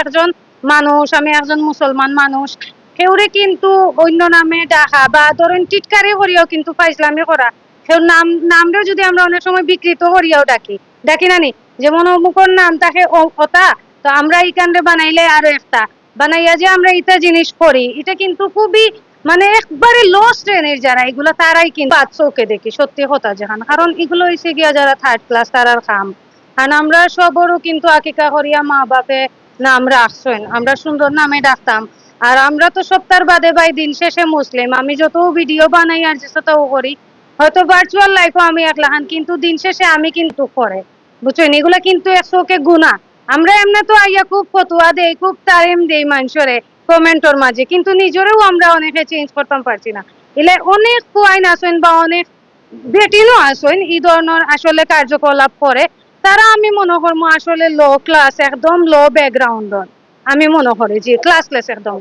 একজন মানুষ, আমি একজন মুসলমান মানুষ, কেউরে কিন্তু অন্য নামে ডাকা বা ধরেন টিটকারি করিয়াও কিন্তু ফাইজলামি করা, কেউ নামরেও যদি আমরা অনেক সময় বিকৃত করিয়াও ডাকি নানি, যেমন অমুকর নাম তাকে ওটা, তো আমরা ইকানরে বানাইলে আরো একটা বানাইয়া যে আমরা এটা জিনিস করি, এটা কিন্তু খুবই মানে একবারে লো শ্রেণীর যারা এগুলো তারাই কিন্তু চোখে দেখি সত্যি কথা যেখানে, কারণ এগুলো হয়েছে গিয়া যারা থার্ড ক্লাস তারার কাম। আর আমরা সবরও কিন্তু আকিকা করিয়া মা বাপে নাম রাখছেন, আমরা সুন্দর নামে ডাকতাম। আর আমরা তো সপ্তাহ বাদে ভাই দিন শেষে মুসলিম, আমি যত ভিডিও বানাই আর যেটাও করি, হয়তো ভার্চুয়াল লাইফও আমি একলাহান, কিন্তু দিন শেষে আমি কিন্তু করে বুঝছেন, এগুলা কিন্তু একশোকে গুণা। আমরা এমনি তো আইয়া খুব ফতুয়া দেই, খুব তারিম দেই মানুষরে কমেন্টর মাঝে, কিন্তু নিজেরও আমরা অনেকে চেঞ্জ করতাম পারছি না। এলে অনেক কোয়াইন আসেন বা অনেক বেটিনও আসেন এই ধরনের আসলে কার্যকলাপ করে, তারা আমি মনে করবো আসলে লো ক্লাস, একদম লো ব্যাকগ্রাউন্ড, আমি মনে করি যে ক্লাসলেস একদম।